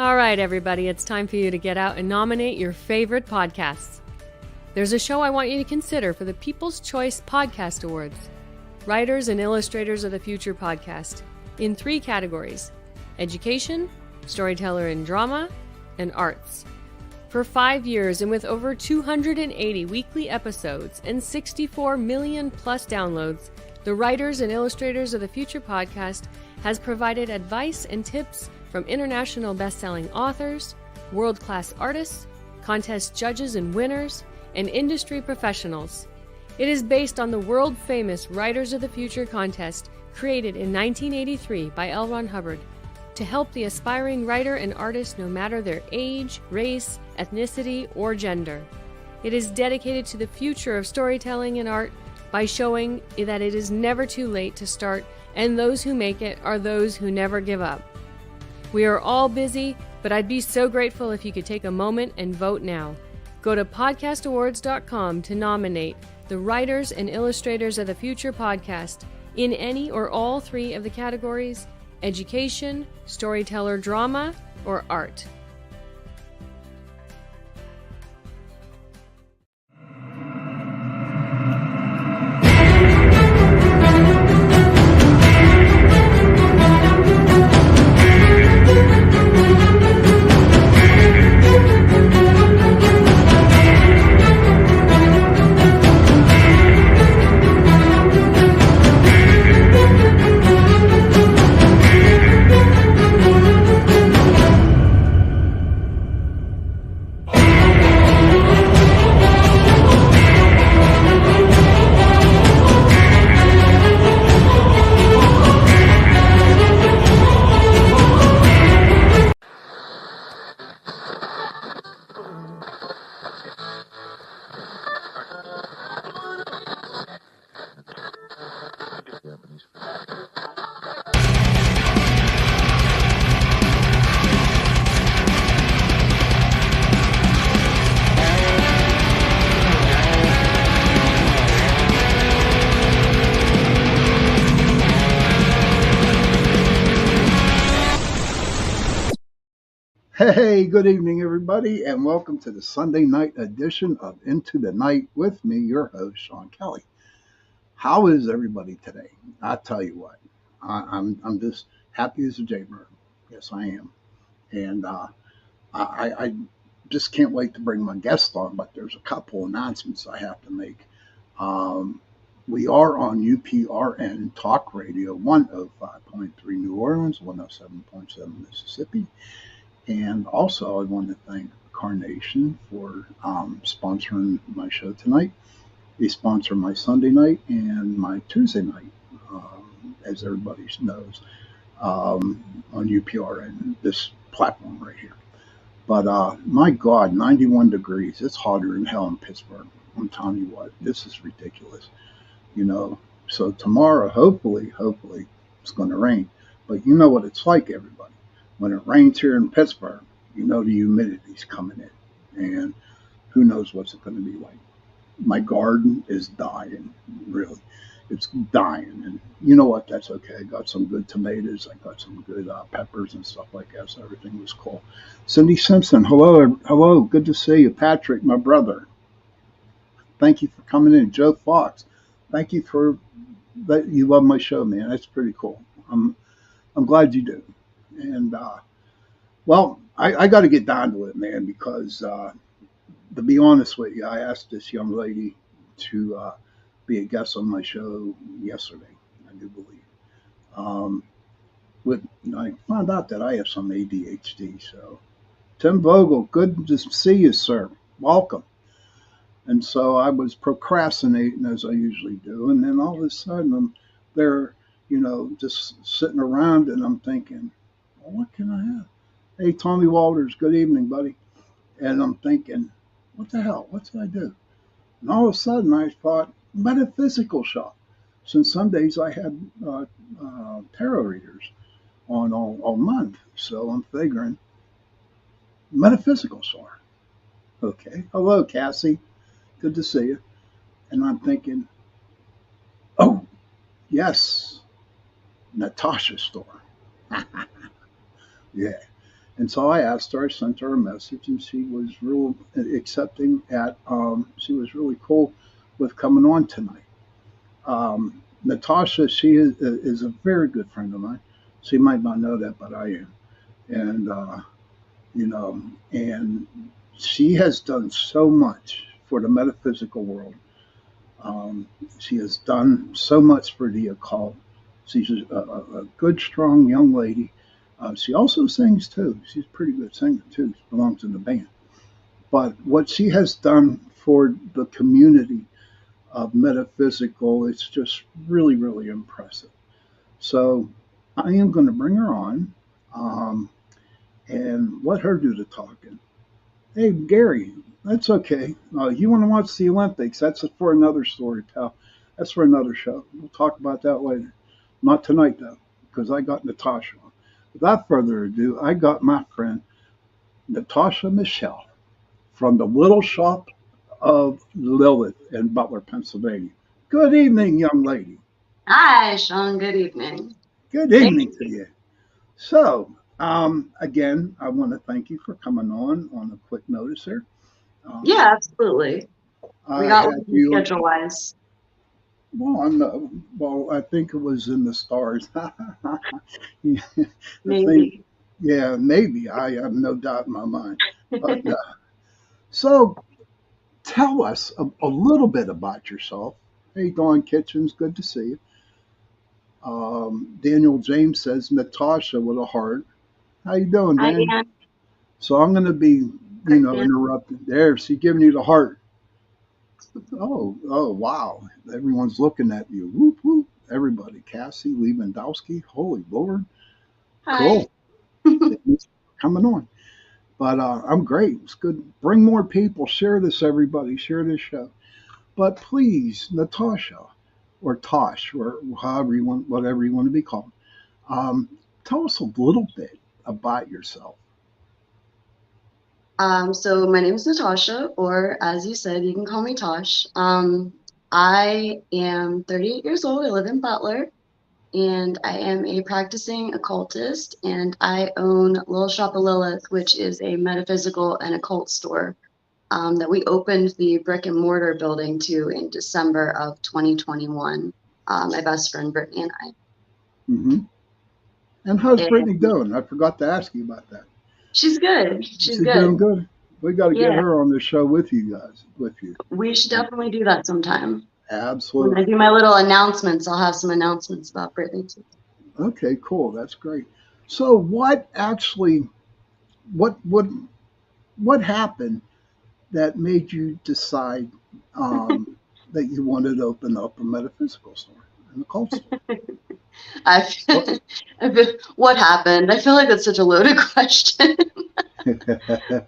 All right, everybody, it's time for you to get out and nominate your favorite podcasts. There's a show I want you to consider for the People's Choice Podcast Awards. Writers and Illustrators of the Future podcast in 3 categories: education, storyteller and drama, and arts. For 5 years and with over 280 weekly episodes and 64 million plus downloads, the Writers and Illustrators of the Future podcast has provided advice and tips from international best-selling authors, world-class artists, contest judges and winners, and industry professionals. It is based on the world-famous Writers of the Future contest created in 1983 by L. Ron Hubbard to help the aspiring writer and artist no matter their age, race, ethnicity, or gender. It is dedicated to the future of storytelling and art by showing that it is never too late to start, and those who make it are those who never give up. We are all busy, but I'd be so grateful if you could take a moment and vote now. Go to podcastawards.com to nominate the Writers and Illustrators of the Future podcast in any or all 3 of the categories: education, storyteller drama, or art. Hey, good evening, everybody, and welcome to the Sunday night edition of Into the Night with me, your host, Sean Kelly. How is everybody today? I tell you what, I'm just happy as a jaybird. Yes, I am, and I just can't wait to bring my guest on. But there's a couple announcements I have to make. We are on UPRN Talk Radio 105.3 New Orleans, 107.7 Mississippi. And also, I want to thank Carnation for sponsoring my show tonight. They sponsor my Sunday night and my Tuesday night, as everybody knows, on UPRN, this platform right here. But my God, 91 degrees. It's hotter than hell in Pittsburgh. I'm telling you what, this is ridiculous. You know, so tomorrow, hopefully, it's going to rain. But you know what it's like, everybody. When it rains here in Pittsburgh, you know the humidity's coming in, and who knows what's it going to be like. My garden is dying, really. It's dying, and you know what? That's okay. I got some good tomatoes. I got some good peppers and stuff like that, so everything was cool. Cindy Simpson, hello, good to see you. Patrick, my brother, thank you for coming in. Joe Fox, thank you for that. You love my show, man. That's pretty cool. I'm glad you do. And, well, I got to get down to it, man, because to be honest with you, I asked this young lady to be a guest on my show yesterday, I do believe. I found out that I have some ADHD. So, Tim Vogel, good to see you, sir. Welcome. And so I was procrastinating, as I usually do. And then all of a sudden, I'm there, just sitting around, and I'm thinking, what can I have? Hey, Tommy Walters, good evening, buddy. And I'm thinking, what the hell? What did I do? And all of a sudden, I thought, Metaphysical shop. Since Sundays, I had tarot readers on all month. So I'm figuring, Metaphysical store. Okay. Hello, Cassie. Good to see you. And I'm thinking, oh, yes, Natasha store. Yeah. And so I asked her, I sent her a message, and she was real accepting. She was really cool with coming on tonight. Natasha, she is a very good friend of mine. She might not know that, but I am. And, you know, and she has done so much for the metaphysical world. Um, she has done so much for the occult. She's a good, strong young lady. She also sings too. She's a pretty good singer too. She belongs in the band. But what she has done for the community of metaphysical, it's just really, really impressive. So I am going to bring her on um, and let her do the talking. Hey, Gary, that's okay. You want to watch the Olympics? That's for another story, pal. That's for another show. We'll talk about that later. Not tonight, though, because I got Natasha on. Without further ado, I got my friend Natasha Michelle from the little shop of Lilith in Butler, Pennsylvania. Good evening, young lady. Hi, Sean. Good evening. Good Thank evening to you. you. So, again, I want to thank you for coming on a quick notice here. Yeah, Um, absolutely. We I got had working you. schedule wise. Well, I think it was in the stars. Yeah, I think, Maybe. yeah, maybe. I have no doubt in my mind. But so, tell us a little bit about yourself. Hey, Dawn Kitchens, good to see you. Daniel James says Natasha with a heart. How you doing, Hi, Dan? Dan. So I'm going to be, Hi, Dan. interrupting. There, she's giving you the heart. Oh, wow. Everyone's looking at you. Whoop, whoop. Everybody. Cassie Lewandowski. Holy Lord. Hi. Cool. Thanks for coming on. But I'm great. It's good. Bring more people. Share this, everybody. Share this show. But please, Natasha or Tosh or however you want, whatever you want to be called, um, tell us a little bit about yourself. So my name is Natasha, or as you said, you can call me Tosh. I am 38 years old. I live in Butler, and I am a practicing occultist, and I own Little Shop of Lilith, which is a metaphysical and occult store that we opened the brick and mortar building to in December of 2021. My best friend Brittany and I. Hmm. And how's Brittany And doing? I forgot to ask you about that. she's good. She's She's doing good. good. We got to get Yeah, her on the show with you guys. With you. we should Um, definitely do that sometime. When I absolutely. do my little announcements, I'll have some announcements about Brittany too. Okay, cool. That's great. So, what what what happened that made you decide um, that you wanted to open up a metaphysical store and a cult store? I, What? what happened? I feel like that's such a loaded question.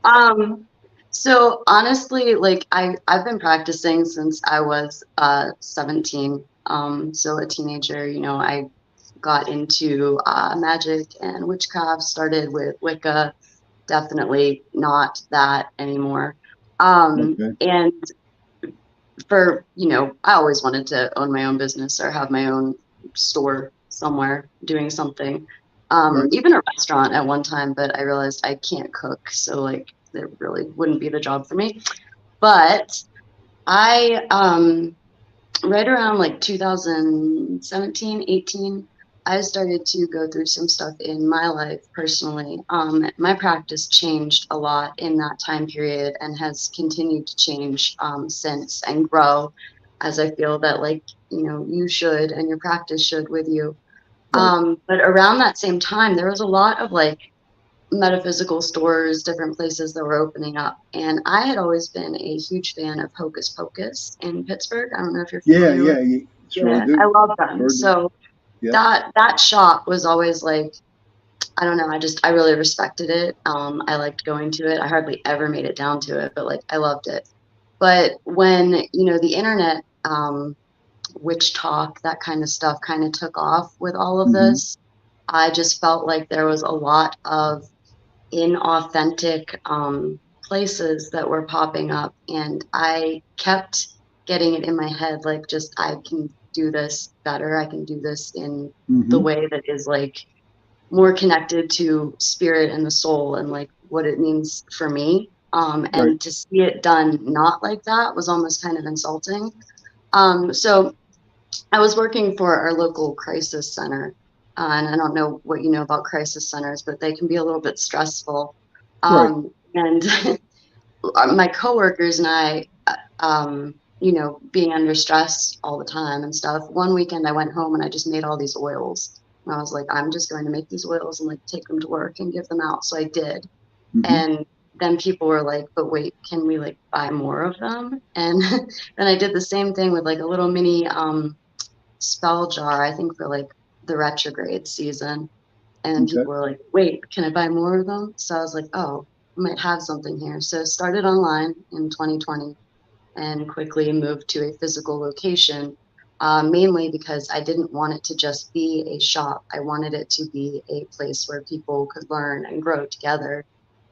Um, so honestly, like I've been practicing since I was 17. So a teenager, I got into magic and witchcraft, started with Wicca, definitely not that anymore. Okay. And I always wanted to own my own business or have my own store somewhere doing something. Right. Even a restaurant at one time, but I realized I can't cook, so like it really wouldn't be the job for me. But I right around like 2017, 18, I started to go through some stuff in my life personally. My practice changed a lot in that time period and has continued to change since and grow as I feel that like, you should and your practice should with you. Right. But around that same time, there was a lot of like metaphysical stores, different places that were opening up. And I had always been a huge fan of Hocus Pocus in Pittsburgh. I don't know if you're Yeah. familiar Yeah. with. You sure Yeah, do. I love them. Sure do. So Yep. that shop was always like, I don't know, I really respected it. I liked going to it. I hardly ever made it down to it, but like I loved it. But when, the internet, witch talk, that kind of stuff kind of took off with all of Hmm. this, I just felt like there was a lot of inauthentic places that were popping up, and I kept getting it in my head like, just I can do this better, I can do this in the Hmm. way that is like more connected to spirit and the soul and like what it means for me. Right. And to see it done not like that was almost kind of insulting. So I was working for our local crisis center, and I don't know what you know about crisis centers, but they can be a little bit stressful. Right. And my coworkers and I, being under stress all the time and stuff. One weekend I went home and I just made all these oils. And I was like, I'm just going to make these oils and like take them to work and give them out. So I did. Mm-hmm. And then people were like, but wait, can we like buy more of them? And then I did the same thing with like a little mini spell jar, I think for like the retrograde season. And Okay. people were like, wait, can I buy more of them? So I was like, oh, I might have something here. So started online in 2020 and quickly moved to a physical location, mainly because I didn't want it to just be a shop. I wanted it to be a place where people could learn and grow together,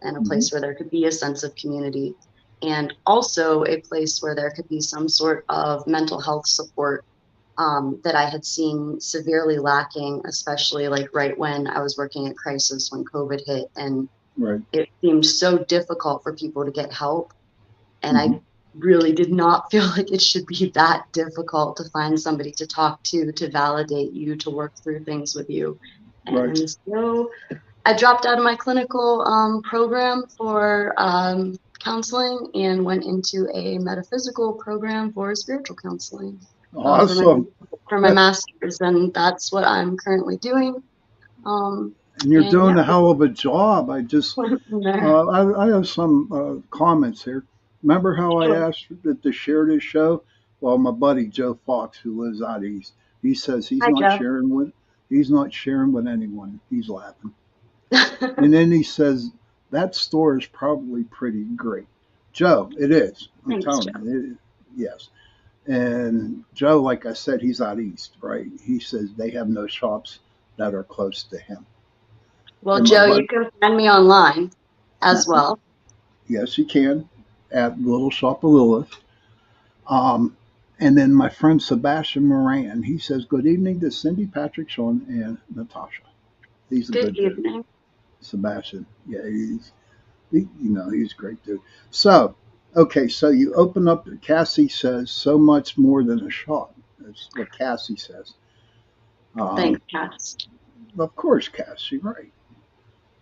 and a Mm-hmm. place where there could be a sense of community, and also a place where there could be some sort of mental health support that I had seen severely lacking, especially like right when I was working at Crisis when COVID hit, and Right. it seemed so difficult for people to get help. And Mm-hmm. I really did not feel like it should be that difficult to find somebody to talk to validate you, to work through things with you. Right. And so I dropped out of my clinical program for counseling and went into a metaphysical program for spiritual counseling for my Awesome. master's, and that's what I'm currently doing. And you're And yeah, doing a hell of a job. I just, went from there. I have some comments here. Remember how I Sure. asked to share this show? Well, my buddy Joe Fox, who lives out east, he says Hi, Joe. he's not sharing with anyone. He's laughing, and then he says that store is probably pretty great. Joe, it is. I'm Thanks, Joe. telling you, yes. And Joe, like I said, he's out east, right? He says they have no shops that are close to him. Well, And my Joe, you buddy, can find me online as well. yes, you can at Little Shop of Lilith. Um, and then my friend Sebastian Moran, he says, "Good evening to Cindy, Patrick, Sean, and Natasha." He's a Good good dude, evening. Sebastian. Yeah, he's a great dude. So, okay, so you open up. Cassie says so much more than a shop. That's what Cassie says. Thanks, Um, Cass. of course, Cassie, right?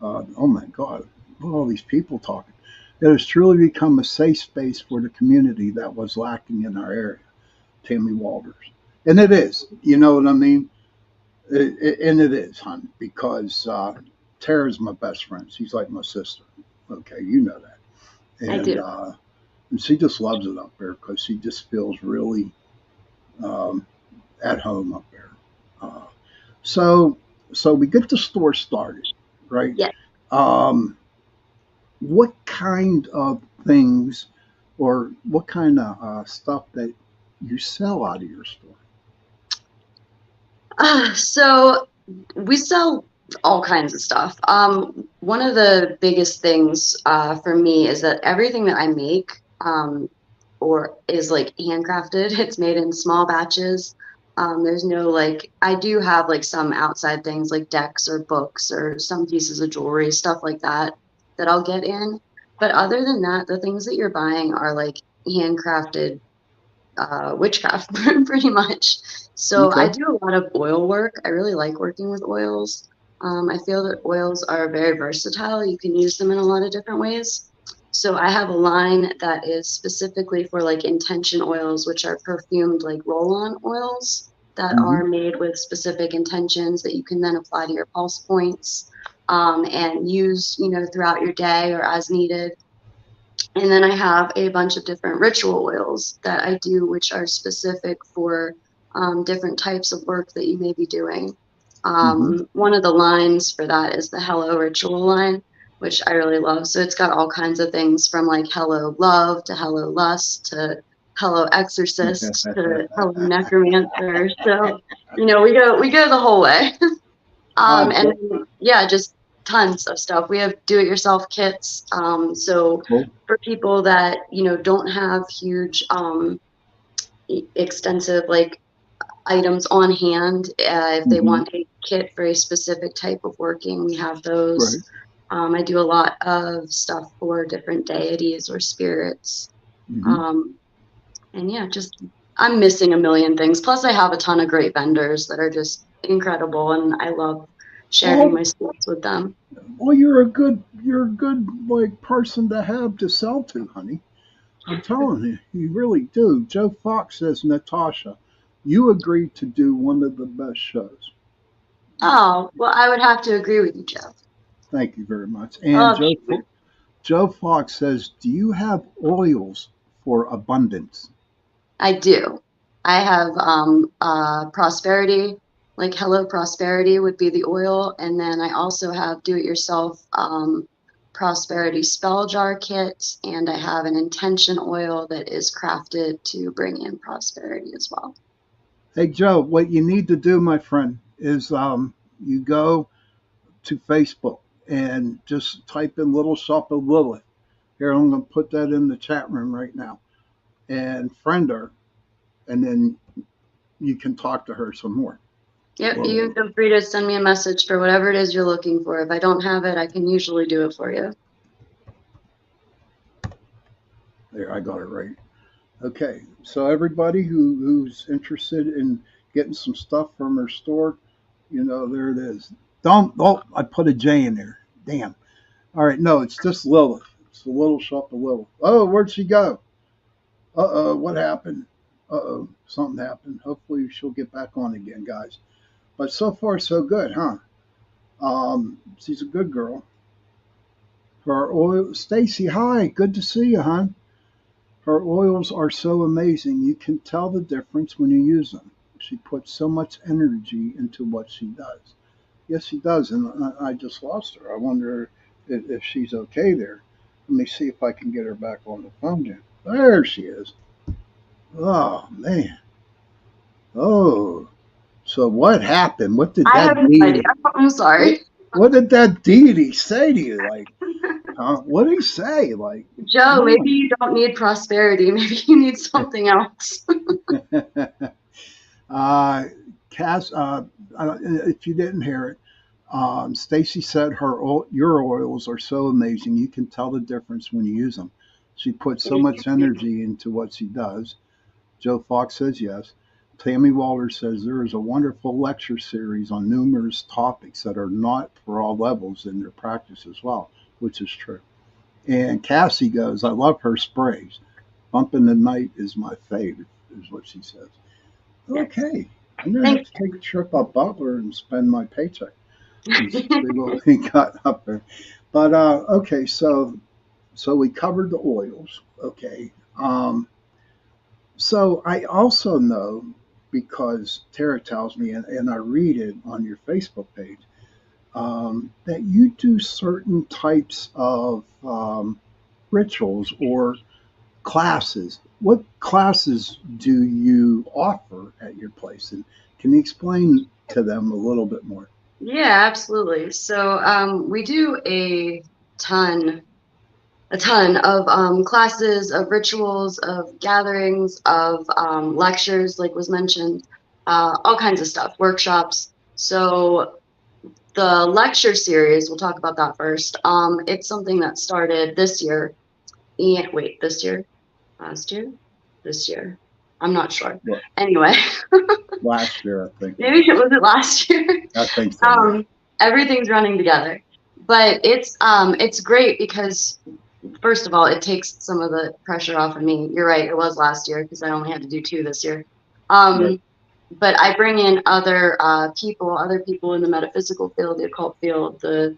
Oh my God, look at all these people talking. It has truly become a safe space for the community that was lacking in our area. Tammy Walters. And it is, you know what I mean? And it is, hon, because Tara's my best friend. She's like my sister. Okay, you know that. I do. And she just loves it up there because she just feels really um, at home up there. Uh, so, so we get the store started, right? Yeah. Um, what kind of things or what kind of stuff that you sell out of your store? So we sell all kinds of stuff. One of the biggest things for me is that everything that I make or is like handcrafted. It's made in small batches. There's no like, I do have like some outside things like decks or books or some pieces of jewelry, stuff like that, that I'll get in. But other than that, the things that you're buying are like handcrafted witchcraft pretty much. So I Okay. do a lot of oil work. I really like working with oils. I feel that oils are very versatile. You can use them in a lot of different ways. So I have a line that is specifically for like intention oils, which are perfumed like roll-on oils that Mm-hmm. are made with specific intentions that you can then apply to your pulse points and use, throughout your day or as needed. And then I have a bunch of different ritual oils that I do, which are specific for different types of work that you may be doing. Mm-hmm. One of the lines for that is the Hello Ritual line, which I really love. So it's got all kinds of things from like Hello Love to Hello Lust to Hello Exorcist to Hello Necromancer. So, we go the whole way. And Cool. yeah, just tons of stuff. We have do-it-yourself kits. So Cool. for people that don't have huge, extensive like items on hand. If they Mm-hmm. want a kit for a specific type of working, we have those. Right. I do a lot of stuff for different deities or spirits. Mm-hmm. And yeah, just I'm missing a million things. Plus, I have a ton of great vendors that are just incredible, and I love sharing Well, my skills with them. well, you're a good like person to have to sell to, honey. I'm telling you, you really do. Joe Fox says, Natasha, you agreed to do one of the best shows. Oh, well, I would have to agree with you, Joe. Thank you very much. I And love you. Joe Fox says, do you have oils for abundance? I do. I have prosperity, like Hello Prosperity would be the oil, and then I also have do-it-yourself prosperity spell jar kit, and I have an intention oil that is crafted to bring in prosperity as well. Hey, Joe, what you need to do, my friend, is you go to Facebook and just type in Little Shop of Lilith. Here, I'm going to put that in the chat room right now and friend her, and then you can talk to her some more. Yep, Well, you feel free to send me a message for whatever it is you're looking for. If I don't have it, I can usually do it for you. there, I got it right. Okay, so everybody who's interested in getting some stuff from her store, there it is. Don't, oh, I put a J in there. Damn. All right, no, it's just Lilith. It's the Little Shop of Lilith. Oh, where'd she go? What happened? Something happened. Hopefully she'll get back on again, guys. But so far, so good, huh? She's a good girl. Her oil, Stacy, hi, good to see you, hon. Her oils are so amazing. You can tell the difference when you use them. She puts so much energy into what she does. Yes, she does, and I just lost her. I wonder if she's okay there. Let me see if I can get her back on the phone again. There she is. Oh, man. Oh, so what happened? What did I that have no idea. deity? I'm sorry. What did that deity say to you? Like, what did he say? Like, Joe, come maybe on. you don't need prosperity. Maybe you need something else. Cass, if you didn't hear it, Stacy said your oils are so amazing. You can tell the difference when you use them. She puts so much energy into what she does. Joe Fox says yes. Tammy Walter says there is a wonderful lecture series on numerous topics that are not for all levels in their practice as well, which is true. And Cassie goes, I love her sprays. Bump in the Night is my favorite, is what she says. Okay. I'm going to have to take a trip up Butler and spend my paycheck and see what we got up there. But, okay, so we covered the oils. Okay. So I also know, because Tara tells me, and I read it on your Facebook page, that you do certain types of rituals or classes. What classes do you offer at your place? And can you explain to them a little bit more? Yeah, absolutely. So we do a ton of classes, of rituals, of gatherings, of lectures, like was mentioned, all kinds of stuff, workshops. So the lecture series, we'll talk about that first. It's something that started this year. Yeah, wait, this year? Last year? This year? I'm not sure. Well, Anyway. last year, I think. Maybe it was it last year. I think so. Yeah. Everything's running together, but it's great because first of all, it takes some of the pressure off of me. You're right, it was last year because I only had to do 2 this year. Right. But I bring in other people in the metaphysical field, the occult field, the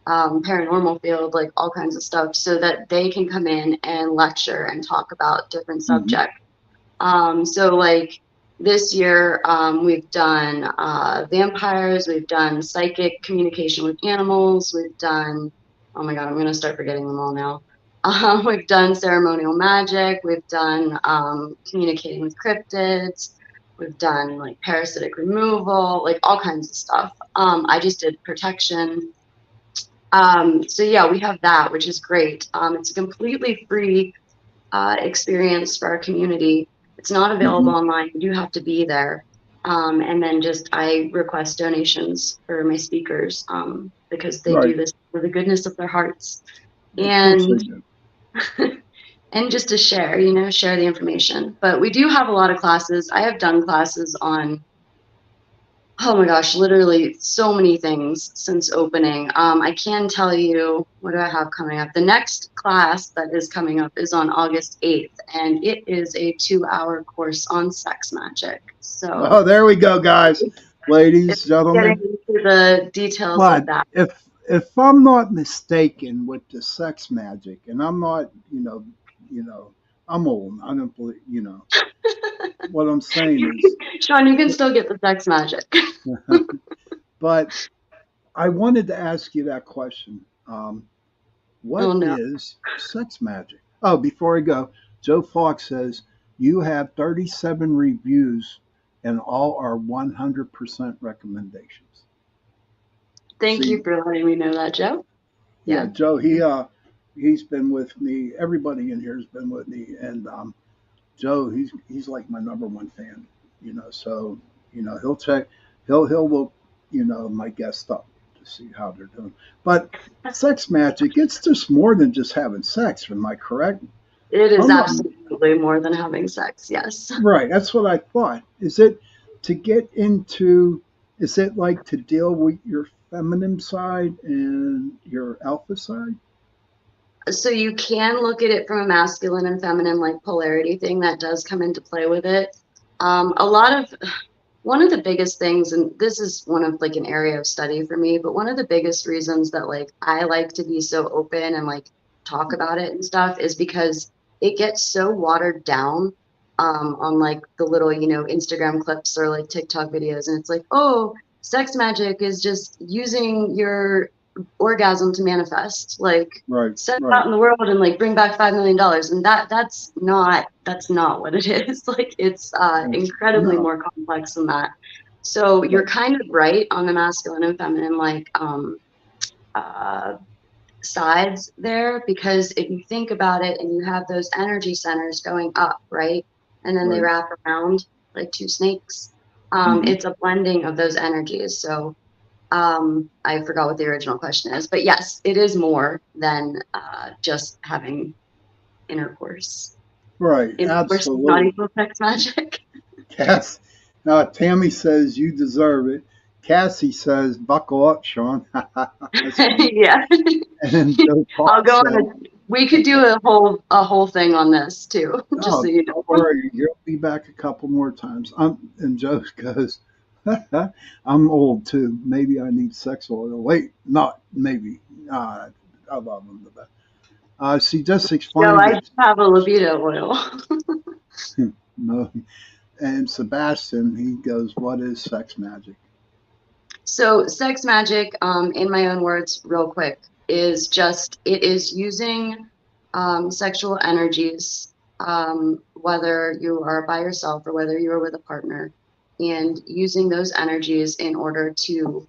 paranormal field, like all kinds of stuff, so that they can come in and lecture and talk about different Mm-hmm. subjects. So like this year, we've done vampires, we've done psychic communication with animals, we've done, oh my God, I'm going to start forgetting them all now. We've done ceremonial magic, we've done communicating with cryptids, we've done like parasitic removal, like all kinds of stuff. I just did protection. So yeah, we have that, which is great. It's a completely free experience for our community. It's not available Mm-hmm. online. You do have to be there. And then just I request donations for my speakers because they do Right. this for the goodness of their hearts. Of course they And do. and just to share, you know, share the information. But we do have a lot of classes. I have done classes on, oh my gosh, literally so many things since opening. I can tell you, what do I have coming up? The next class that is coming up is on August 8th, and it is a 2-hour course on sex magic. So Oh, there we go, guys, it's ladies, getting gentlemen. into the details of But that. if I'm not mistaken with the sex magic, and I'm not, I'm old. I don't believe, what I'm saying is, Sean, you can still get the sex magic. but I wanted to ask you that question. Oh What no. is sex magic? Oh, before I go, Joe Fox says you have 37 reviews and all are 100% recommendations. Thank See, you for letting me know that, Joe. yeah, Yeah. Joe, he's been with me. Everybody in here has been with me, and Joe, he's like my number one fan. So he'll check, he'll look, my guests up to see how they're doing. But sex magic, it's just more than just having sex. Am I correct? It is I'm not absolutely more than having sex. Yes. right. That's what I thought. Is it to get into? Is it like to deal with your feminine side and your alpha side? So you can look at it from a masculine and feminine like polarity thing that does come into play with it. A lot of one of the biggest things, and this is one of like an area of study for me, but one of the biggest reasons that like I like to be so open and like talk about it and stuff is because it gets so watered down on like the little, you know, Instagram clips or like TikTok videos. And it's like, oh, sex magic is just using your orgasm to manifest. Like Right, set it right. out in the world and like bring back $5 million. And that's not what it is. Like it's incredibly No, more complex than that. So you're right, kind of right on the masculine and feminine like uh sides there, because if you think about it and you have those energy centers going up, right, and then they right. wrap around like two snakes, Hmm. it's a blending of those energies. So I forgot what the original question is, but yes, it is more than just having intercourse. Right, Intercourse is not absolutely. equal sex magic. Cass, Tammy says you deserve it. Cassie says, "Buckle up, Sean." That's funny. Yeah. And then Joe I'll Fox go on said, we could do a whole thing on this too, just so "Oh, you don't know. worry, you'll be back a couple more times." And Joe goes, "I'm old too. Maybe I need sex oil." Wait, not maybe. I love him to death. She just So explained I it. do have a libido oil. No, and Sebastian, he goes, "What is sex magic?" So sex magic, in my own words, real quick, is just it is using sexual energies, whether you are by yourself or whether you are with a partner, and using those energies in order to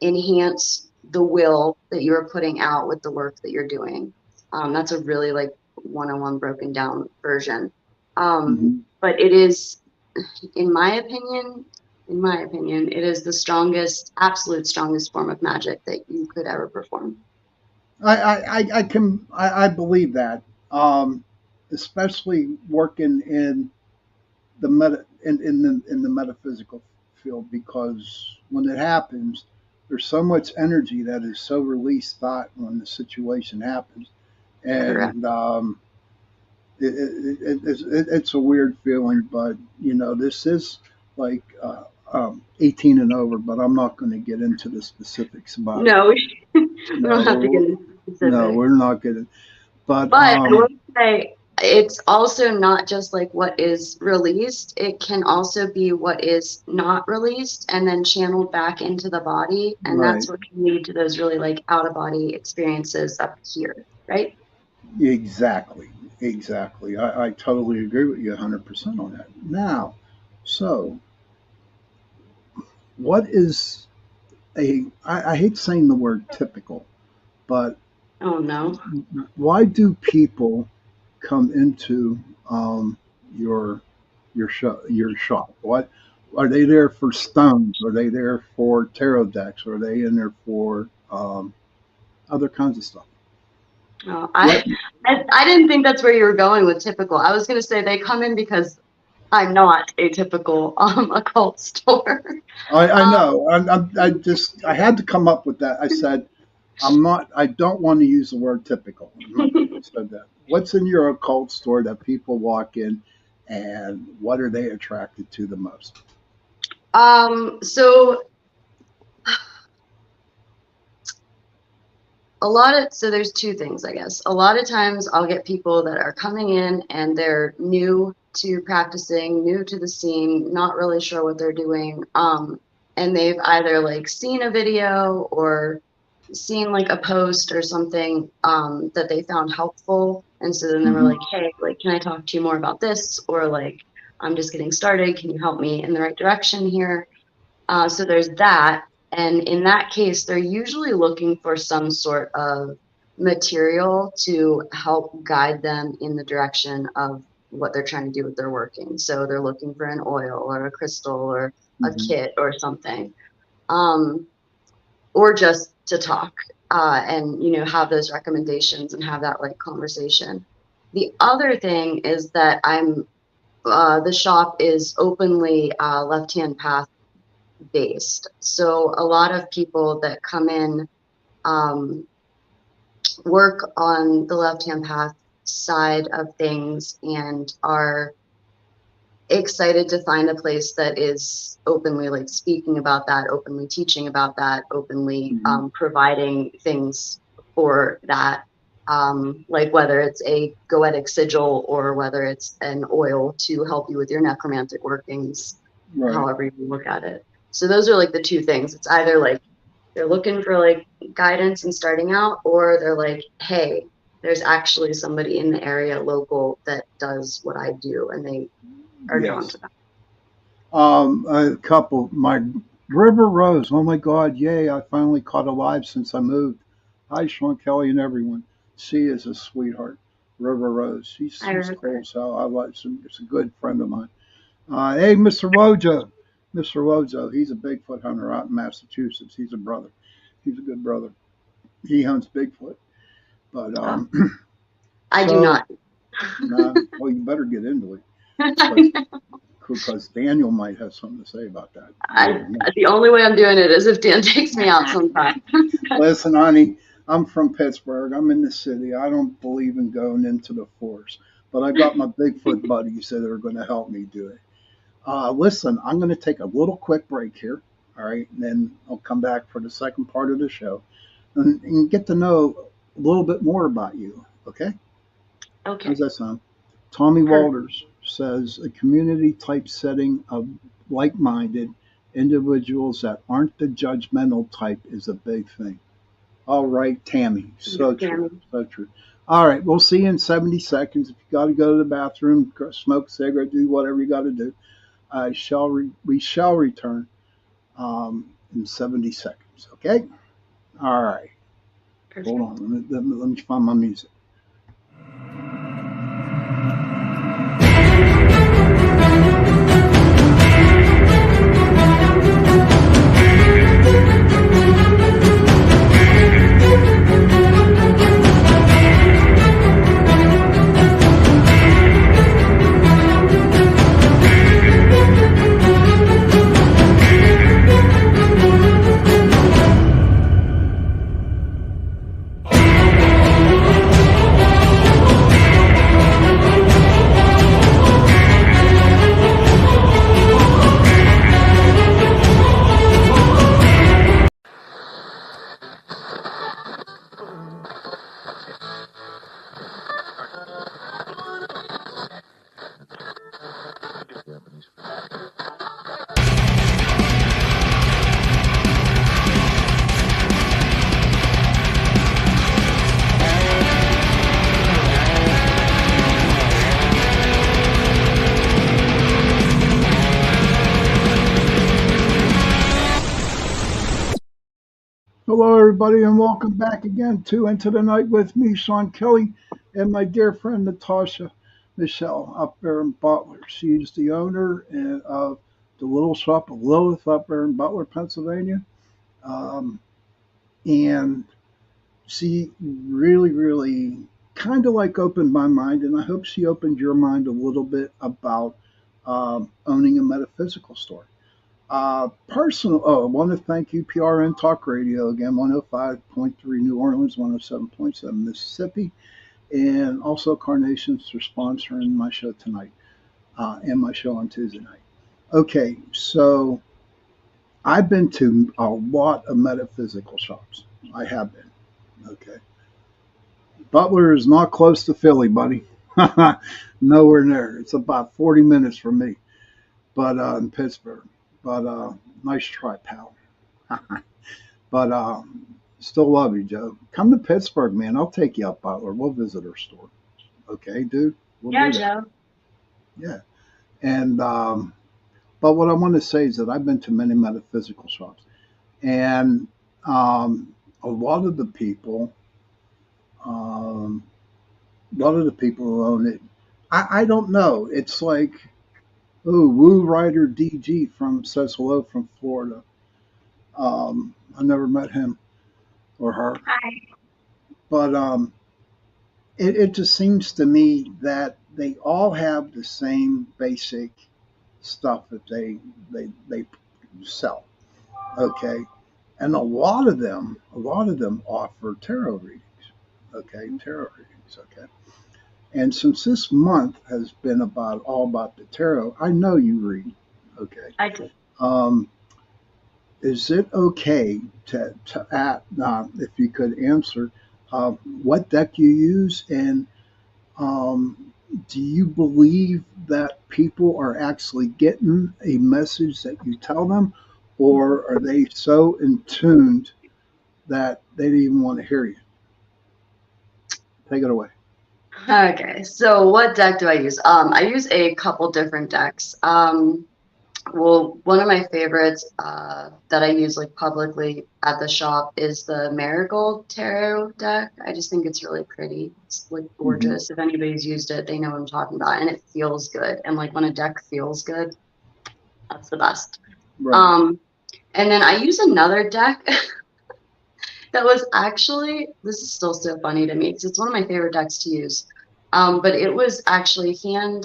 enhance the will that you're putting out with the work that you're doing. That's a really like one-on-one broken down version. Hmm. But it is, in my opinion, it is the strongest, absolute strongest form of magic that you could ever perform. I believe that, um, especially working in the in the metaphysical field, because when it happens, there's so much energy that is so released that when the situation happens, Correct. and it's a weird feeling, but this is like 18 and over, but I'm not going to get into the specifics about it. No, we No, don't have to get into no, specifics. we're not getting. But But I will say it's also not just like what is released, it can also be what is not released and then channeled back into the body. And right, that's what can lead to those really like out of body experiences up here, right? exactly, exactly. I totally agree with you 100% on that. Now, so what is I hate saying the word typical, but Oh no. why do people come into um, your your shop? What Are they there for stones? Are they there for tarot decks? Are they in there for other kinds of stuff? Oh, What? I didn't think that's where you were going with typical. I was going to say they come in because I'm not a typical occult store. I Um, know. I had to come up with that. I said, I don't want to use the word typical. I'm not going to say that. What's in your occult store that people walk in and what are they attracted to the most? so so there's two things, I guess. A lot of times I'll get people that are coming in and they're new to practicing, new to the scene, not really sure what they're doing. And they've either like seen a video or seen like a post or something that they found helpful. And so then they were Mm-hmm. like, hey, like, can I talk to you more about this? Or like, I'm just getting started. Can you help me in the right direction here? So there's that. And in that case, they're usually looking for some sort of material to help guide them in the direction of what they're trying to do with their working. So they're looking for an oil or a crystal or a Mm-hmm. kit or something, or just to talk and, you know, have those recommendations and have that like conversation. The other thing is that the shop is openly left-hand path based. So a lot of people that come in work on the left-hand path side of things and are excited to find a place that is openly like speaking about that, openly teaching about that, openly Mm-hmm. providing things for that. Like whether it's a goetic sigil or whether it's an oil to help you with your necromantic workings, Right. however you look at it. So those are like the two things. It's either like they're looking for like guidance and starting out, or they're like, hey, there's actually somebody in the area local that does what I do, and they are drawn Yes. to that. A couple. My River Rose. Oh my God! Yay! I finally caught alive since I moved. Hi, Sean Kelly and everyone. She is a sweetheart. River Rose. I She's cool. remember. So I like. It's a good friend of mine. Hey, Mr. Wojo. Mr. Wojo. He's a Bigfoot hunter out in Massachusetts. He's a brother. He's a good brother. He hunts Bigfoot. But Oh, I do so not. well, you better get into it because Daniel might have something to say about that. The only way I'm doing it is if Dan takes me out sometime. Listen, honey, I'm from Pittsburgh. I'm in the city. I don't believe in going into the forest, but I got my Bigfoot buddies that are going to help me do it. Listen, I'm going to take a little quick break here. All right. And then I'll come back for the second part of the show and get to know a little bit more about you. Okay. Okay. How's that sound? Tommy Perfect. Walters says a community type setting of like minded individuals that aren't the judgmental type is a big thing. All right, Tammy. So true. Tammy. So true. All right, we'll see you in 70 seconds. If you got to go to the bathroom, smoke a cigarette, do whatever you got to do, we shall return in 70 seconds. Okay? All right. Perfect. Hold on. Let me find my music. Hello, everybody, and welcome back again to Into the Night with me, Sean Kelly, and my dear friend Natasha Michelle up there in Butler. She's the owner of the little shop of Lilith up there in Butler, Pennsylvania. Um, and she really, really kind of like opened my mind, and I hope she opened your mind a little bit about owning a metaphysical store. I want to thank you, PRN Talk Radio, again, 105.3 New Orleans, 107.7 Mississippi, and also Carnations for sponsoring my show tonight and my show on Tuesday night. Okay, so I've been to a lot of metaphysical shops. I have been. Okay. Butler is not close to Philly, buddy. Nowhere near. It's about 40 minutes from me, but in Pittsburgh. But nice try, pal. But still love you, Joe. Come to Pittsburgh, man. I'll take you up, Butler. We'll visit our store. Okay, dude. We'll Yeah, do that. Joe. Yeah. And but what I want to say is that I've been to many metaphysical shops, and a lot of the people, um, a lot of the people who own it, I don't know. It's like, oh, Woo Rider DG says hello from Florida. I never met him or her, Hi. but it just seems to me that they all have the same basic stuff that they sell. Okay, and a lot of them offer tarot readings. Okay, tarot readings. Okay, and since this month has been all about the tarot, I know you read. Okay, I do. um, is it okay to if you could answer what deck you use, and um, do you believe that people are actually getting a message that you tell them, or are they so in tuned that they didn't even want to hear you? Take it away. Okay, so what deck do I use? I use a couple different decks. Well, one of my favorites that I use like publicly at the shop is the Marigold Tarot deck. I just think it's really pretty. It's like Hmm. gorgeous. If anybody's used it, they know what I'm talking about, and it feels good. And like when a deck feels good, that's the best. Right. Um, and then I use another deck that was actually, this is still so funny to me because it's one of my favorite decks to use. But it was actually hand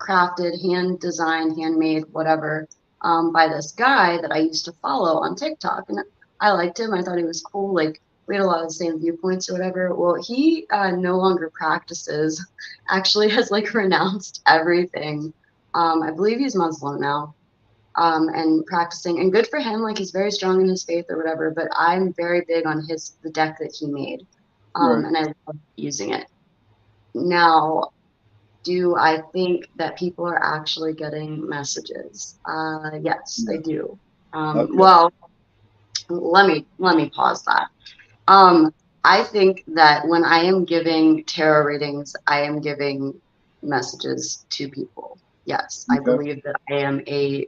crafted, hand designed, handmade, whatever, by this guy that I used to follow on TikTok. And I liked him. I thought he was cool. Like, we had a lot of the same viewpoints or whatever. Well, he no longer practices, actually has like renounced everything. I believe he's Muslim now, and practicing, and good for him, like he's very strong in his faith or whatever, but I'm very big on the deck that he made, Right. and I love using it. Now, do I think that people are actually getting messages? Yes, I Yes. do. Okay. Well, let me pause that. um, I think that when I am giving tarot readings, I am giving messages to people. Yes, I Okay. believe that I am a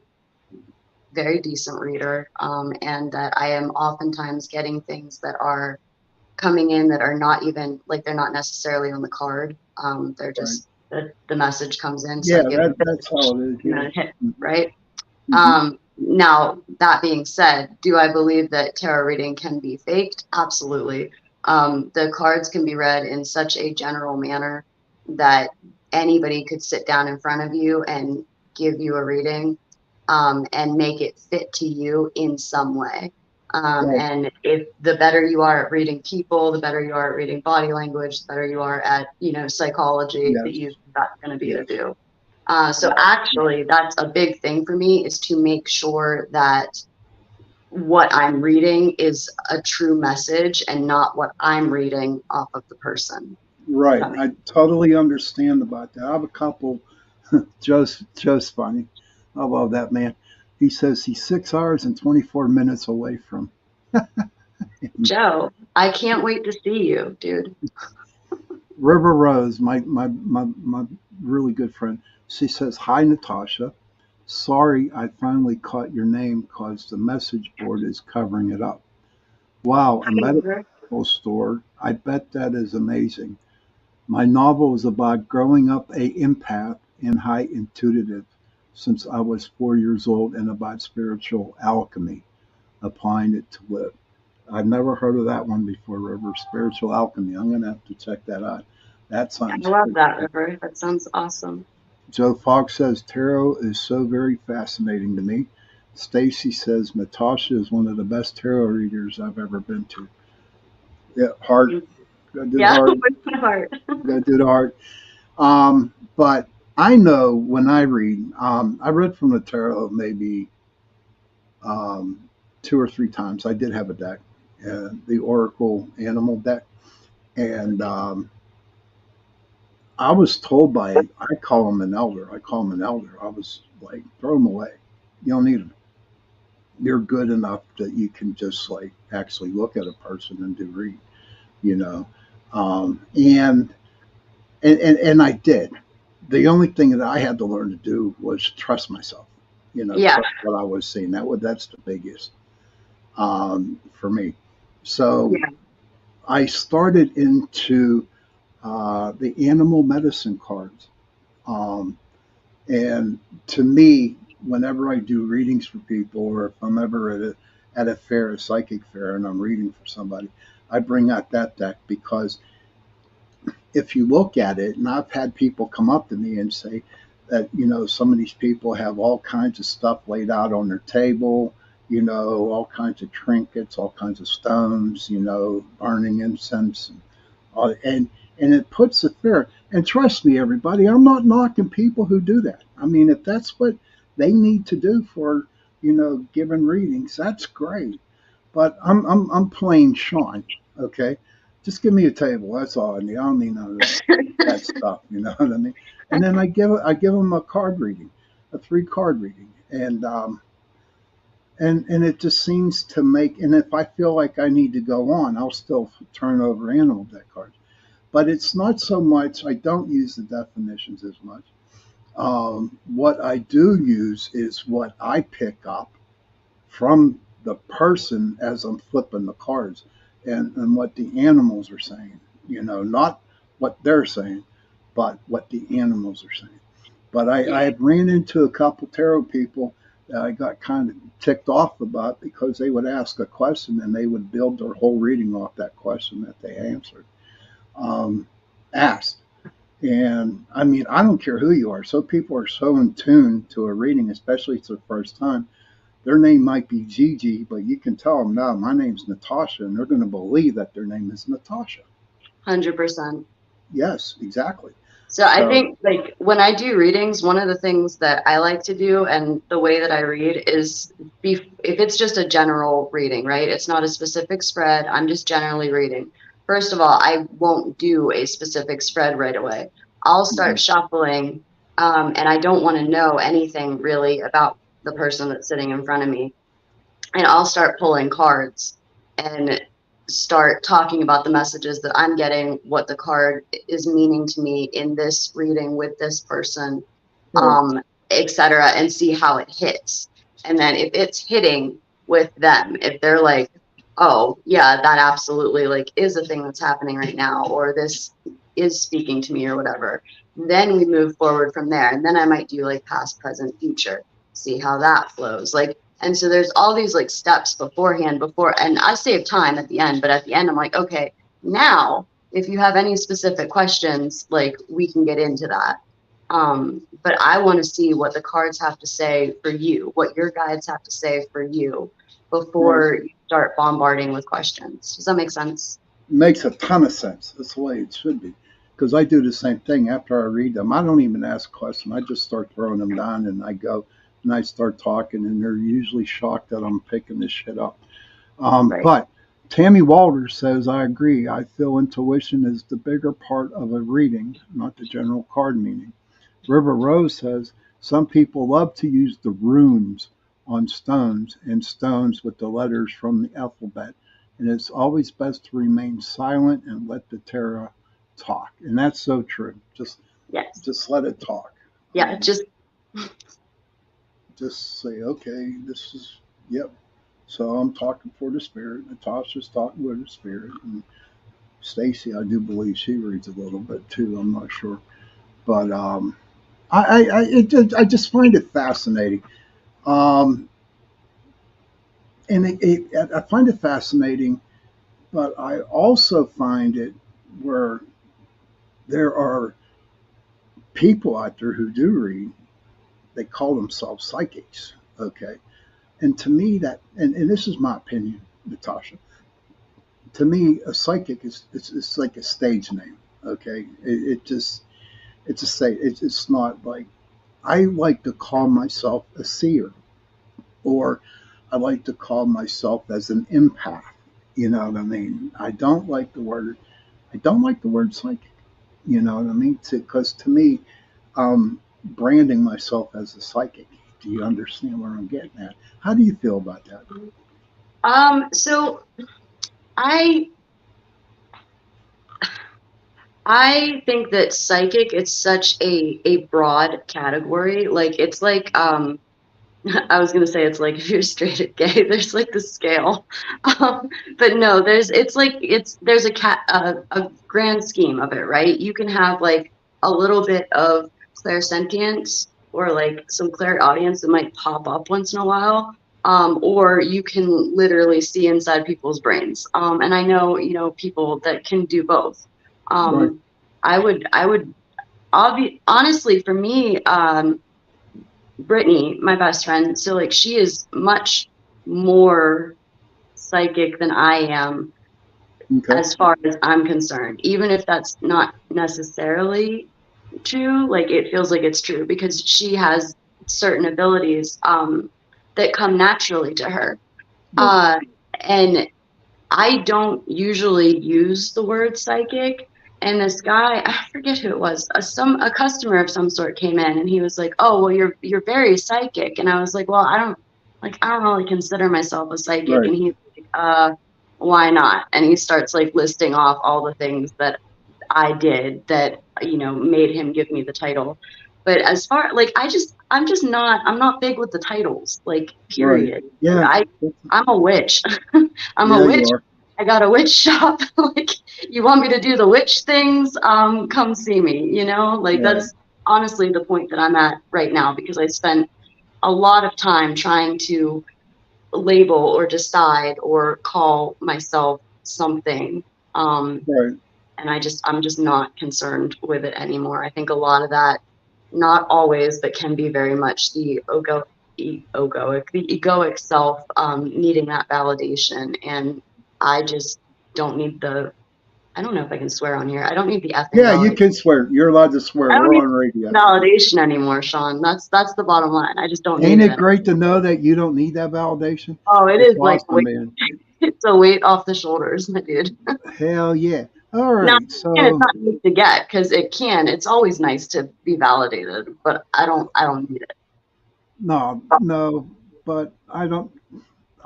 very decent reader, and that I am oftentimes getting things that are coming in that are not even like they're not necessarily on the card. They're Right. just the message comes in, so Yeah. I give the That's message how it is. and Yeah. then it hit, Mm-hmm. right? Mm-hmm. Now that being said, do I believe that tarot reading can be faked? Absolutely. The cards can be read in such a general manner that anybody could sit down in front of you and give you a reading, and make it fit to you in some way. Right. And if the better you are at reading people, the better you are at reading body language, the better you are at, psychology, the Yes. easier that's going to be to Yes. do. So actually, that's a big thing for me, is to make sure that what I'm reading is a true message and not what I'm reading off of the person. Right. That makes I totally understand about that. I have a couple. Joe's funny. I love that man. He says he's 6 hours and 24 minutes away from Joe, I can't wait to see you, dude. River Rose, my really good friend. She says, "Hi, Natasha. Sorry, I finally caught your name because the message board is covering it up. Wow, a medical store. I bet that is amazing. My novel is about growing up a empath and high intuitive. since I was 4 years old and about spiritual alchemy, applying it to live. I've never heard of that one before, River. Spiritual alchemy. I'm going to have to check that out. That sounds I love pretty that, cool. River. That sounds awesome. Joe Fox says tarot is so very fascinating to me. Stacy says Natasha is one of the best tarot readers I've ever been to. Yeah, heart. Gotta do the Yeah, heart. with my heart. Gotta do the heart. But I know when I read, I read from the tarot maybe um, 2 or 3 times. I did have a deck, the Oracle Animal deck, and I was told by, I call him an elder. I call him an elder. I was like, throw him away. You don't need him. You're good enough that you can just like actually look at a person and do read, you know. Um, and, and I did. The only thing that I had to learn to do was trust myself, Yeah. trust what I was seeing. That's the biggest for me. So Yeah. I started into the animal medicine cards. Um, and to me, whenever I do readings for people, or if I'm ever at a fair, a psychic fair, and I'm reading for somebody, I bring out that deck because if you look at it, and I've had people come up to me and say that, some of these people have all kinds of stuff laid out on their table, all kinds of trinkets, all kinds of stones, burning incense, and it puts the fear. And trust me, everybody, I'm not knocking people who do that. I mean, if that's what they need to do for, giving readings, that's great. But I'm playing Sean, okay? Just give me a table. That's all I need. I don't need none of that stuff. You know what I mean? And then I give them a card reading, a 3 card reading, and it just seems to make. And if I feel like I need to go on, I'll still turn over animal deck cards. But it's not so much. I don't use the definitions as much. What I do use is what I pick up from the person as I'm flipping the cards, and what the animals are saying, not what they're saying, but what the animals are saying. But I had ran into a couple tarot people that I got kind of ticked off about because they would ask a question and they would build their whole reading off that question that they um, asked. And I mean, I don't care who you are. So people are so in tune to a reading, especially if it's their first time. Their name might be Gigi, but you can tell them, no, my name's Natasha, and they're going to believe that their name is Natasha. 100%. Yes, exactly. So I think like when I do readings, one of the things that I like to do and the way that I read is if it's just a general reading, right? It's not a specific spread. I'm just generally reading. First of all, I won't do a specific spread right away. I'll start shuffling, and I don't want to know anything really about the person that's sitting in front of me. And I'll start pulling cards and start talking about the messages that I'm getting, what the card is meaning to me in this reading with this person, etc., and see how it hits. And then if it's hitting with them, if they're like, oh yeah, that absolutely like is a thing that's happening right now, or this is speaking to me or whatever, then we move forward from there. And then I might do like past, present, future, see how that flows. Like, and so there's all these like steps beforehand and I save time at the end, but at the end I'm like, okay, now if you have any specific questions, like we can get into that. But I want to see what the cards have to say for you, what your guides have to say for you before you start bombarding with questions. Does that make sense? Makes a ton of sense. That's the way it should be. Because I do the same thing after I read them. I don't even ask a question. I just start throwing them down and I go and I start talking, and they're usually shocked that I'm picking this shit up. Right. But Tammy Walters says, I agree. I feel intuition is the bigger part of a reading, not the general card meaning. River Rose says, some people love to use the runes on stones and stones with the letters from the alphabet. And it's always best to remain silent and let the tarot talk. And that's so true. Just let it talk. Yeah, just say, okay, this is, yep. So I'm talking for the spirit. Natasha's talking with the spirit. And Stacy, I do believe she reads a little bit too. I'm not sure. But I just find it fascinating. Um, and I find it fascinating, but I also find it where there are people out there who do read, they call themselves psychics. Okay. And to me, and this is my opinion, Natasha, to me, a psychic it's like a stage name. Okay. It's a say, it's not like, I like to call myself a seer, or I like to call myself as an empath. You know what I mean? I don't like the word psychic. You know what I mean? Because to me, branding myself as a psychic. Do you understand where I'm getting at? How do you feel about that? So I I think that psychic is such a broad category. Like it's like I was gonna say it's like if you're straight or gay, there's like the scale, but no, there's a grand scheme of it, right? You can have like a little bit of clairsentience or like some clairaudience that might pop up once in a while, or you can literally see inside people's brains. And I know people that can do both. Right, Um, I would honestly for me. Brittany, my best friend, so like she is much more psychic than I am okay, as far as I'm concerned. Even if that's not necessarily true, like it feels like it's true because she has certain abilities that come naturally to her. right, Uh and I don't usually use the word psychic. And this guy, I forget who it was, a customer of some sort came in and he was like, "Oh, well, you're very psychic." And I was like, "Well, I don't really consider myself a psychic." right, And he's like, why not?" And he starts like listing off all the things that I did that, made him give me the title. But as far like I'm not big with the titles, like right. period. Yeah, I'm a witch. I'm a yeah, you witch. are. I got a witch shop. Like, you want me to do the witch things? Come see me, like Right, that's honestly the point that I'm at right now because I spent a lot of time trying to label or decide or call myself something. Um, right, and I'm just not concerned with it anymore. I think a lot of that, not always, but can be very much the egoic self needing that validation. And I just don't need I don't know if I can swear on here. I don't need the effing yeah. You validation. can swear. You're allowed to swear. I don't We're need on radio. validation anymore, Sean. That's the bottom line. I just don't need Ain't it it anymore. great to know that you don't need that validation? Oh, it It's is like awesome, man. it's a weight off the shoulders, my dude. Hell yeah. All Now, right. and it's So not easy to get because it's always nice to be validated, but I don't need it. no, no, but I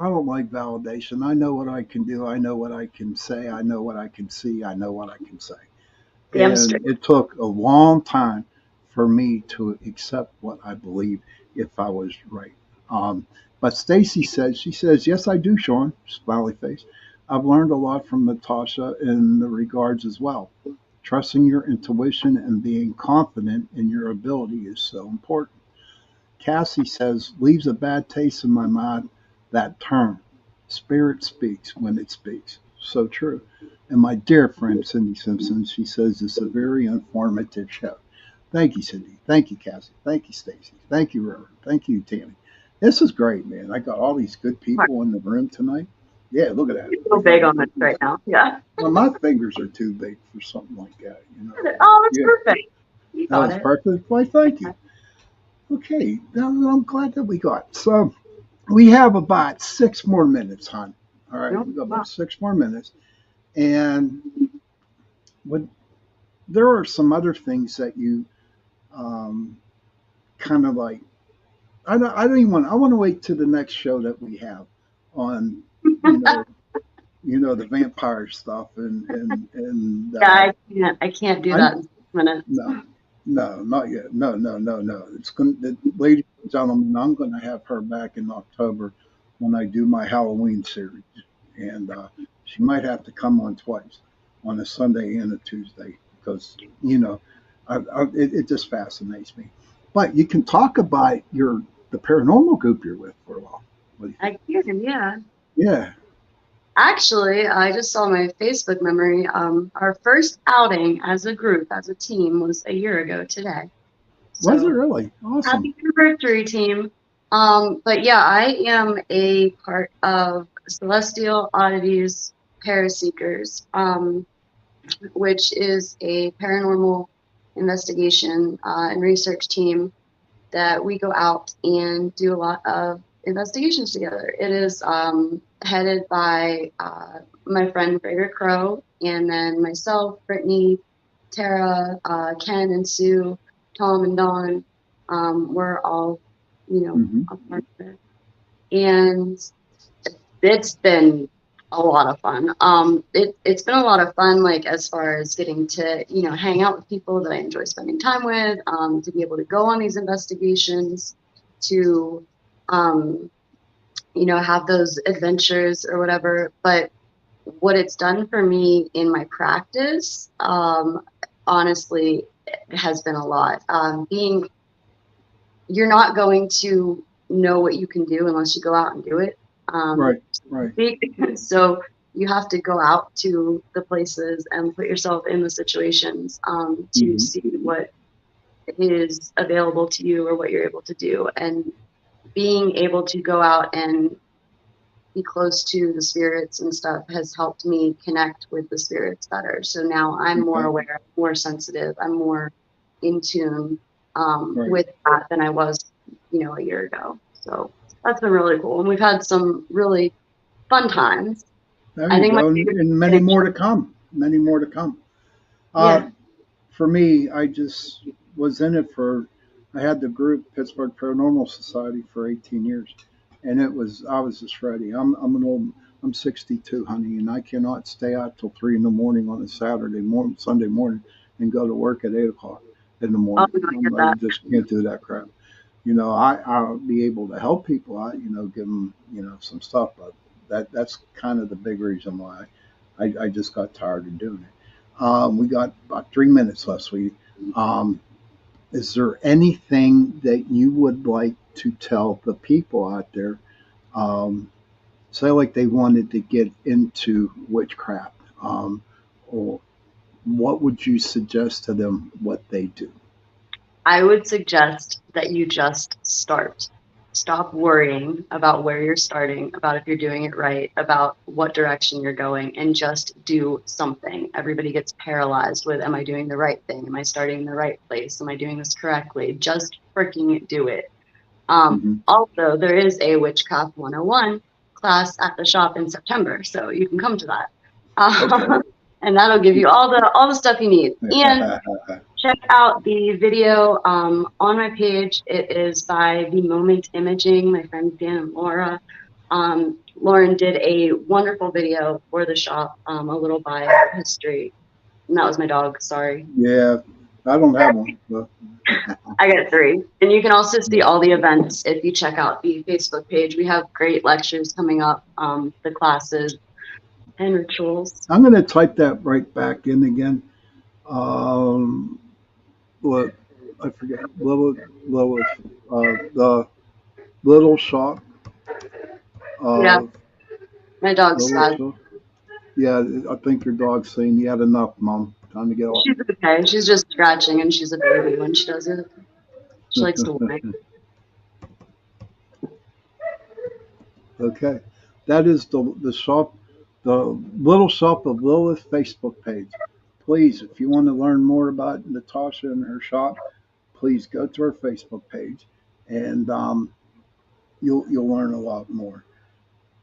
don't like validation. I know what I can do. I know what I can say. I know what I can see. I know what I can say. Damn straight. And it took a long time for me to accept what I believe if I was right. Um, but Stacy says, she says, yes, I do, Sean, smiley face. I've learned a lot from Natasha in the regards as well. Trusting your intuition and being confident in your ability is so important. Cassie says, leaves a bad taste in my mouth, that term. Spirit speaks when it speaks. So true. And my dear friend Cindy Simpson, she says it's a very informative show. Thank you, Cindy. Thank you, Cassie. Thank you, Stacy. Thank you, Reverend. Thank you, Tammy. This is great, man. I got all these good people in the room tonight. Yeah, look at that. You're I so got big my on this fingers. right now. Yeah. Well, my fingers are too big for something like that, you know. Oh, that's Yeah, perfect. You that got was it. perfect. Why, thank you. Okay, now I'm glad that we got. So we have about 6 more minutes, hon. All right, No, we got wow. about 6 more minutes, and what there are some other things that you um, kind of like. I don't even want. I want to wait to the next show that we have on, you know, the vampire stuff and I can't do I that in 6 minutes. no, no, not yet. No, no, no, no. It's going. Ladies and gentlemen, I'm going to have her back in October when I do my Halloween series, and she might have to come on twice, on a Sunday and a Tuesday, because it just fascinates me. But you can talk about the paranormal group you're with for a while. What do you think? I can, yeah. Yeah. Actually, I just saw my Facebook memory. Our first outing as a group, as a team, was a year ago today. Was it So really? Awesome. happy anniversary, team. But yeah, I am a part of Celestial Oddities Paraseekers, which is a paranormal investigation and research team that we go out and do a lot of investigations together. It is headed by my friend Frater Crow, and then myself, Brittany, Tara, Ken, and Sue, Tom, and Dawn. We're all, Hmm. a part of it. And it's been a lot of fun. It's been a lot of fun, like as far as getting to, hang out with people that I enjoy spending time with, to be able to go on these investigations, to, um, have those adventures or whatever. But what it's done for me in my practice, honestly, has been a lot. You're not going to know what you can do unless you go out and do it. Right. Right. So you have to go out to the places and put yourself in the situations to Hmm. see what is available to you or what you're able to do. And being able to go out and be close to the spirits and stuff has helped me connect with the spirits better. So now I'm more Okay. aware, more sensitive, I'm more in tune Right. with that than I was, a year ago. So that's been really cool. And we've had some really fun times. There I you think my go. favorite And is many getting more to come. Many more to come. Uh, yeah. for me, I just was in it I had the group Pittsburgh Paranormal Society for 18 years. And I was just ready. I'm 62, honey, and I cannot stay out till 3 in the morning on a Sunday morning and go to work at 8 o'clock in the Oh, morning. I get I that. just can't do that crap. I'll be able to help people out, give them, some stuff, but that's kind of the big reason why I just got tired of doing it. We got about 3 minutes left, sweetie. Um, is there anything that you would like to tell the people out there? Um, Say like they wanted to get into witchcraft, or what would you suggest to them what they do? I would suggest that you just start. Stop worrying about where you're starting, about if you're doing it right, about what direction you're going, and just do something. Everybody gets paralyzed with, am I doing the right thing? Am I starting in the right place? Am I doing this correctly? Just freaking do it. Hmm. Also, there is a Witchcraft 101 class at the shop in September, so you can come to that. Okay. And that'll give you all the stuff you need. And check out the video on my page. It is by The Moment Imaging, my friends Dan and Laura. Lauren did a wonderful video for the shop, a little bio history. And that was my dog, sorry. Yeah, I don't have one. So, I got 3. And you can also see all the events if you check out the Facebook page. We have great lectures coming up, the classes and rituals. I'm going to type that right back in again. Um, what I forget, Lilith, the little shop Yeah, of my dog's little sad. shop. Yeah, I think your dog's saying you had enough, Mom. Time to get off. She's okay. She's just scratching and she's a baby when she does it. She likes to whine. Okay, that is the shop, the little shop of Lilith Facebook page. Please, if you want to learn more about Natasha and her shop, please go to her Facebook page, and you'll learn a lot more.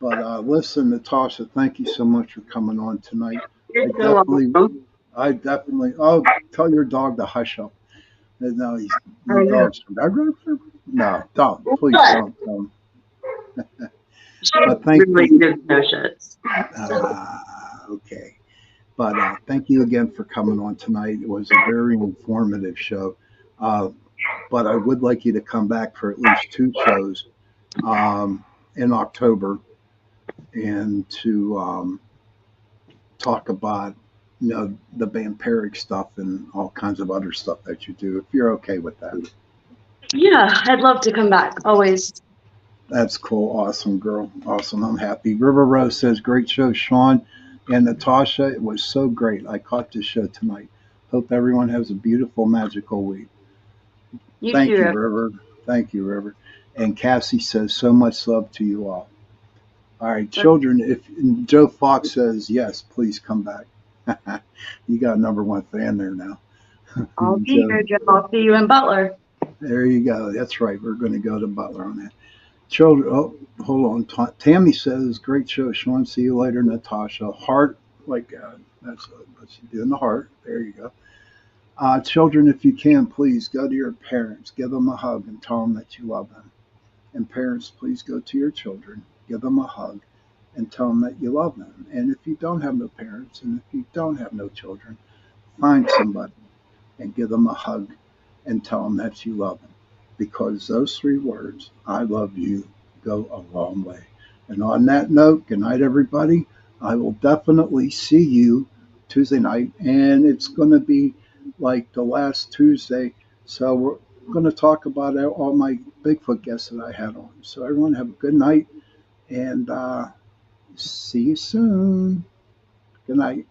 But listen, Natasha, thank you so much for coming on tonight. You're I so definitely, welcome. I definitely. Oh, tell your dog to hush up. No, I your know. dog's. No, don't. Please But don't. she But thank really you. gives no shits. So Okay. But thank you again for coming on tonight. It was a very informative show. Uh, but I would like you to come back for at least 2 shows um, in October and to talk about the vampiric stuff and all kinds of other stuff that you do, if you're okay with that. Yeah, I'd love to come back. Always. That's cool. Awesome, girl. Awesome. I'm happy. River Rose says, great show, Sean and Natasha. It was so great. I caught this show tonight. Hope everyone has a beautiful, magical week. You too, Thank you, River. River. Thank you, River. And Cassie says, so much love to you all. All right, children, if Joe Fox says, yes, please come back. You got a number one fan there now. I'll be Joe, here, Joe. I'll see you in Butler. there you go. That's right. We're going to go to Butler on that. Children, oh, hold on. Tammy says, great show, Sean. See you later, Natasha. Heart, like that's doing the heart. There you go. Children, if you can, please go to your parents, give them a hug, and tell them that you love them. And parents, please go to your children, give them a hug, and tell them that you love them. And if you don't have no parents, and if you don't have no children, find somebody and give them a hug and tell them that you love them. Because those three words, I love you, go a long way. And on that note, good night, everybody. I will definitely see you Tuesday night, and it's going to be like the last Tuesday. So we're going to talk about all my Bigfoot guests that I had on. So everyone have a good night, and see you soon. Good night.